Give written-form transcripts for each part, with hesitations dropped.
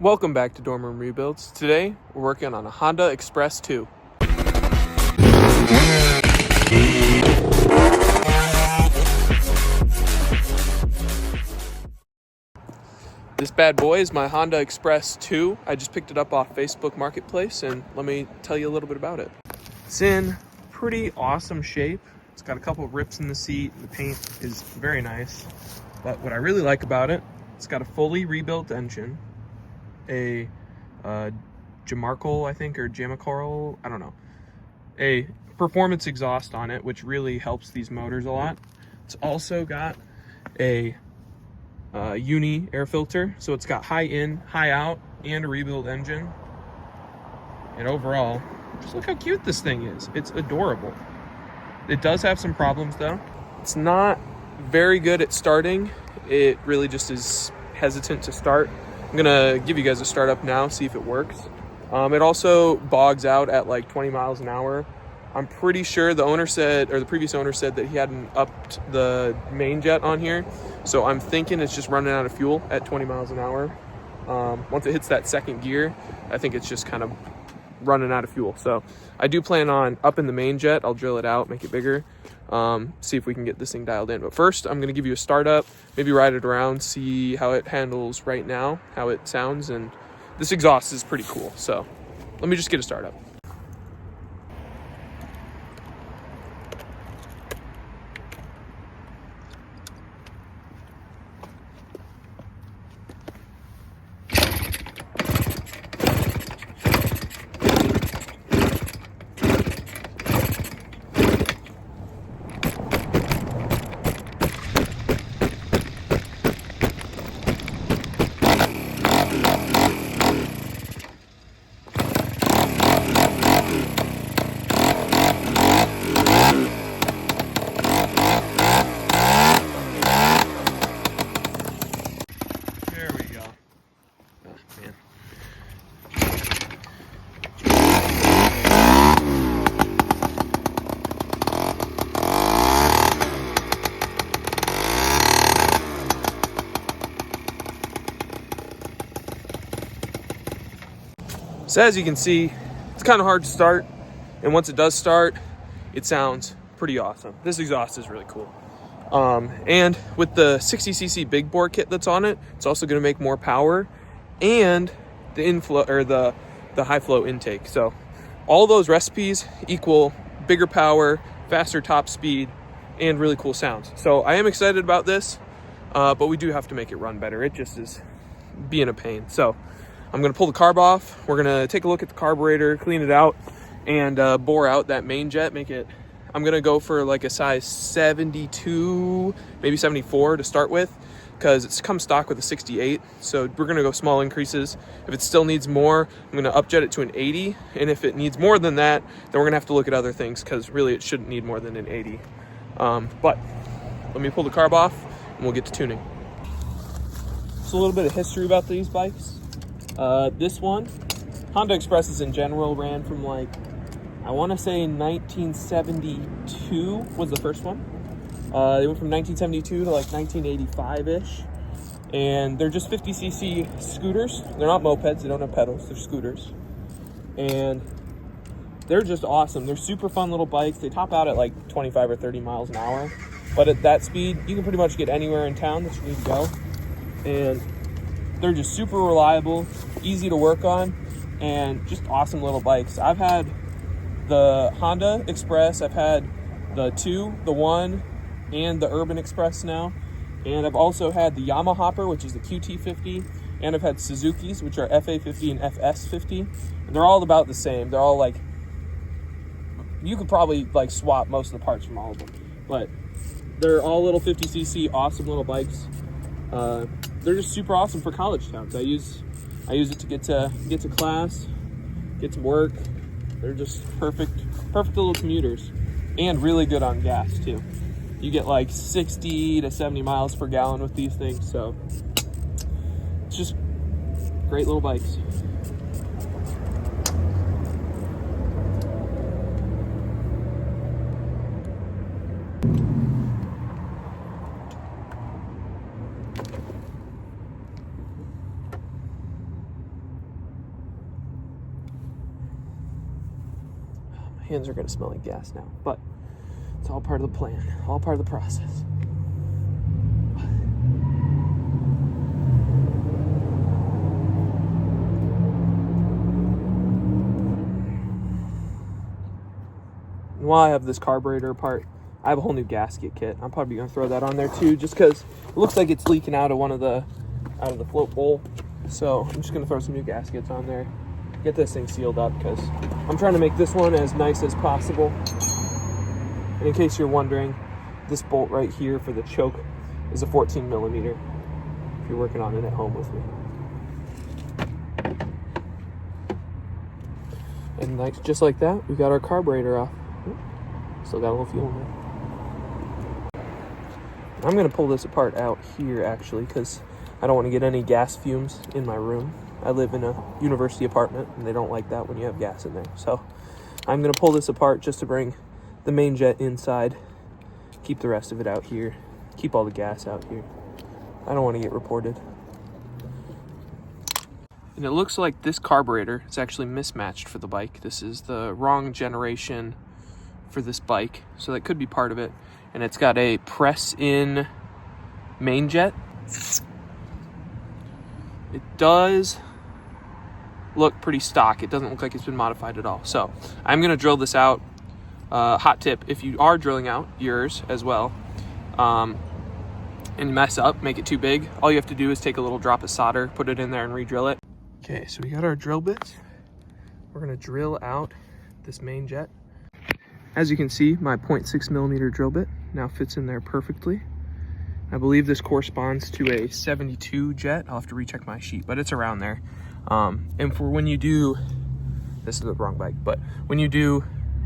Welcome back to Dorm Room Rebuilds. Today, we're working on a Honda Express 2. This bad boy is my Honda Express 2. I just picked it up off Facebook Marketplace, and let me tell you a little bit about it. It's in pretty awesome shape. It's got a couple of rips in the seat. The paint is very nice. But what I really like about it, it's got a fully rebuilt engine, a Jamarcal, I think, or Jamacoral, I don't know, a performance exhaust on it, which really helps these motors a lot. It's also got a uni air filter, so it's got high in, high out, and a rebuilt engine. And overall, just look how cute this thing is. It's adorable. It does have some problems though. It's not very good at starting. It really just is hesitant to start. I'm gonna give you guys a start up now, see if it works. It also bogs out at like 20 miles an hour. I'm pretty sure the owner said, or the previous owner said, that he hadn't upped the main jet on here. So I'm thinking it's just running out of fuel at 20 miles an hour. Once it hits that second gear, I think it's just kind of running out of fuel. So I do plan on upping the main jet. I'll drill it out, make it bigger, see if we can get this thing dialed in. But first, I'm gonna give you a startup, maybe ride it around, see how it handles right now, how it sounds, and this exhaust is pretty cool. So let me just get a startup. So as you can see, it's kind of hard to start, and once it does start, it sounds pretty awesome. This exhaust is really cool. And with the 60cc big bore kit that's on it, it's also going to make more power and the inflow, or the high flow intake. So all those recipes equal bigger power, faster top speed, and really cool sounds. So I am excited about this, but we do have to make it run better. It just is being a pain. So I'm gonna pull the carb off. We're gonna take a look at the carburetor, clean it out, and bore out that main jet, make it, I'm gonna go for like a size 72, maybe 74 to start with, because it's come stock with a 68. So we're gonna go small increases. If it still needs more, I'm gonna upjet it to an 80. And if it needs more than that, then we're gonna have to look at other things, because really it shouldn't need more than an 80. But let me pull the carb off and we'll get to tuning. So a little bit of history about these bikes. This one, Honda Expresses in general, ran from like, I want to say 1972 was the first one. They went from 1972 to like 1985-ish. And they're just 50cc scooters. They're not mopeds, they don't have pedals, they're scooters. And they're just awesome. They're super fun little bikes. They top out at like 25 or 30 miles an hour. But at that speed, you can pretty much get anywhere in town that you need to go. And they're just super reliable, easy to work on, and just awesome little bikes. I've had the Honda Express, I've had the 2, the 1, and the Urban Express now. And I've also had the Yamahopper, which is the QT50, and I've had Suzuki's, which are FA50 and FS50. And they're all about the same. They're all like, you could probably like swap most of the parts from all of them. But they're all little 50cc, awesome little bikes. They're just super awesome for college towns. I use it to get to class, get to work. They're just perfect little commuters, and really good on gas too. You get like 60 to 70 miles per gallon with these things, so it's just great little bikes. hands are gonna smell like gas now, but it's all part of the plan, all part of the process. And while I have this carburetor apart, I have a whole new gasket kit. I'm probably gonna throw that on there too, just because it looks like it's leaking out of the float bowl. So I'm just gonna throw some new gaskets on there, get this thing sealed up, because I'm trying to make this one as nice as possible. And in case you're wondering, this bolt right here for the choke is a 14 millimeter, if you're working on it at home with me. And like, just like that, we got our carburetor off. Still got a little fuel in there. I'm gonna pull this apart out here actually, because I don't want to get any gas fumes in my room. I live in a university apartment and they don't like that when you have gas in there. So I'm gonna pull this apart just to bring the main jet inside, keep the rest of it out here, keep all the gas out here. I don't want to get reported. And it looks like this carburetor is actually mismatched for the bike. This is the wrong generation for this bike, so that could be part of it. And it's got a press-in main jet. It does look pretty stock. It doesn't look like it's been modified at all. So I'm gonna drill this out. Hot tip, if you are drilling out yours as well, and mess up, make it too big, all you have to do is take a little drop of solder, put it in there and re-drill it. Okay, so we got our drill bits. We're gonna drill out this main jet. As you can see, my 0.6 millimeter drill bit now fits in there perfectly. I believe this corresponds to a 72 jet. I'll have to recheck my sheet, but it's around there. And for when you do, this is the wrong bike, but when you do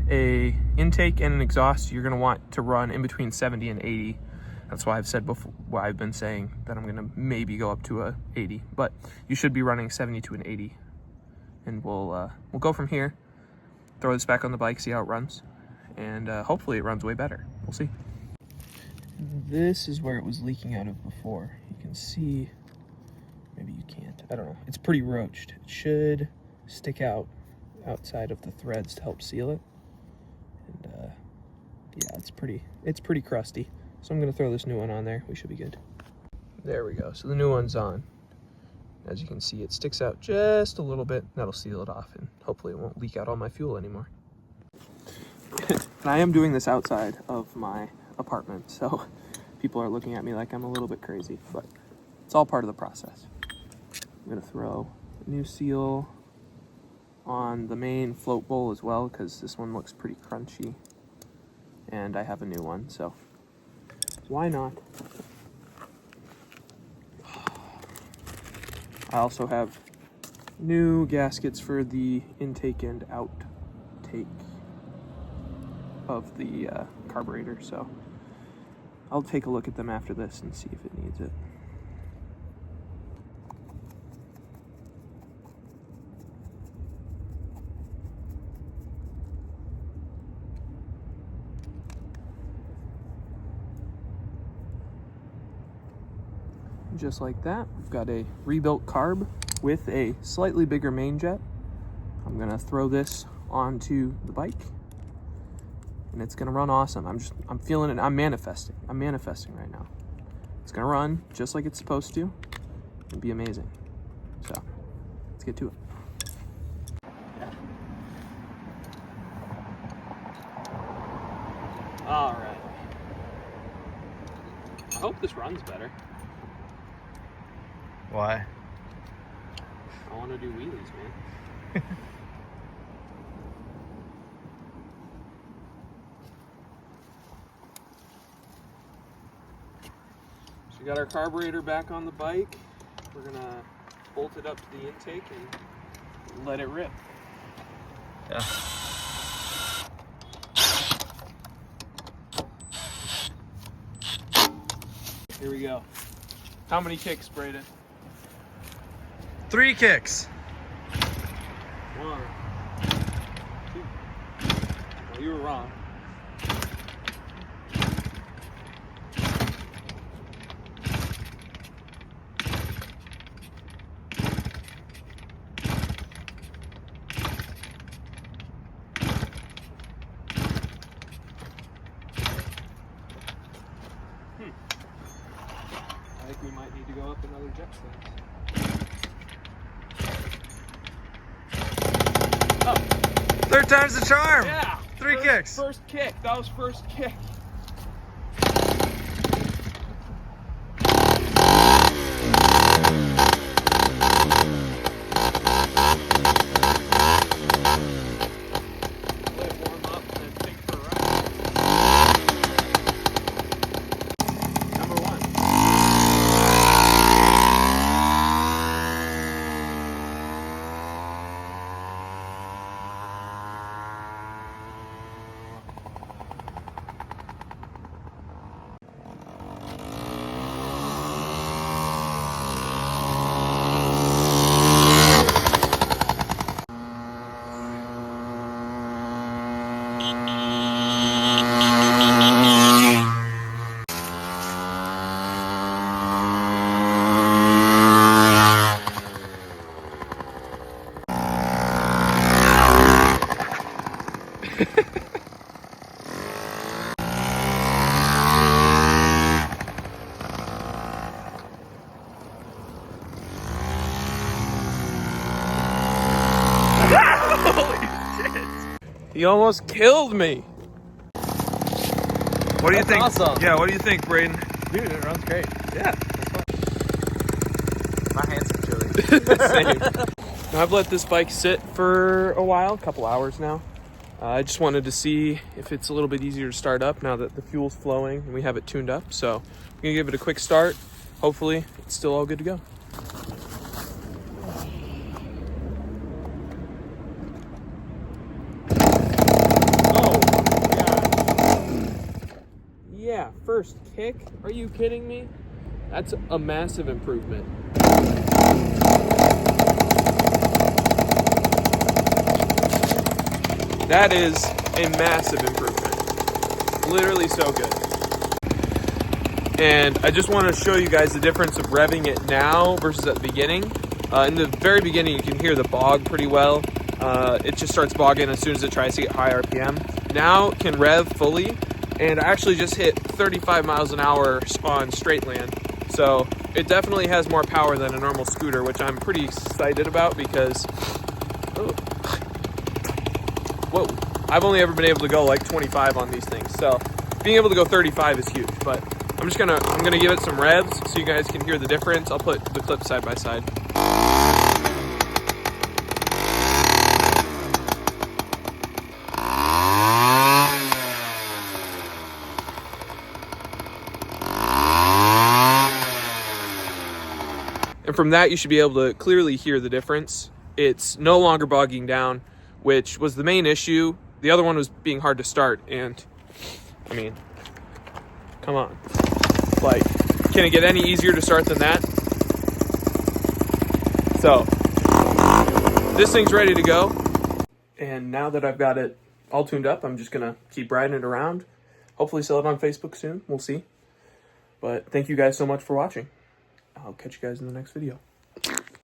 a intake and an exhaust, you're gonna want to run in between 70 and 80. That's why I've said before, why I've been saying that I'm gonna maybe go up to a 80, but you should be running 70 to an 80. And we'll go from here, throw this back on the bike, see how it runs. And hopefully it runs way better. We'll see. This is where it was leaking out of before. You can see, maybe you can't, I don't know. It's pretty roached. It should stick out outside of the threads to help seal it. And yeah, it's pretty crusty. So I'm gonna throw this new one on there. We should be good. There we go, so the new one's on. As you can see, it sticks out just a little bit. That'll seal it off and hopefully it won't leak out all my fuel anymore. And I am doing this outside of my apartment, so people are looking at me like I'm a little bit crazy, but it's all part of the process. I'm gonna throw a new seal on the main float bowl as well, because this one looks pretty crunchy, and I have a new one, so why not? I also have new gaskets for the intake and outtake of the carburetor, so I'll take a look at them after this and see if it needs it. Just like that, we've got a rebuilt carb with a slightly bigger main jet. I'm gonna throw this onto the bike and it's gonna run awesome. I'm feeling it. I'm manifesting right now. It's gonna run just like it's supposed to and be amazing. So let's get to it. All right. I hope this runs better. Why? I want to do wheelies, man. So we got our carburetor back on the bike. We're gonna bolt it up to the intake and let it rip. Yeah. Here we go. How many kicks, Braden? 3 kicks. 1, 2. Well, you were wrong. ejects things. Oh. Third time's the charm. Yeah. Three kicks. First kick. That was first kick. Let it warm up and then take it for a ride. Number one. Holy shit! He almost killed me. What do you That's think? awesome. Yeah, what do you think, Braden? Dude, it runs great. Yeah. My hands are chilly. Same. Now, I've let this bike sit for a while, a couple hours now. I just wanted to see if it's a little bit easier to start up now that the fuel's flowing and we have it tuned up. So I'm gonna give it a quick start. Hopefully it's still all good to go. Oh, yeah, first kick? Are you kidding me? That's a massive improvement. That is a massive improvement. Literally so good. And I just want to show you guys the difference of revving it now versus at the beginning. In the very beginning, you can hear the bog pretty well. It just starts bogging as soon as it tries to get high RPM. Now it can rev fully, and I actually just hit 35 miles an hour on straight land. So it definitely has more power than a normal scooter, which I'm pretty excited about because, oh, whoa, I've only ever been able to go like 25 on these things. So being able to go 35 is huge, but I'm gonna give it some revs so you guys can hear the difference. I'll put the clip side by side. And from that, you should be able to clearly hear the difference. It's no longer bogging down, which was the main issue. The other one was being hard to start, and I mean, come on. Like, can it get any easier to start than that? So, this thing's ready to go. And now that I've got it all tuned up, I'm just gonna keep riding it around. Hopefully sell it on Facebook soon, we'll see. But thank you guys so much for watching. I'll catch you guys in the next video.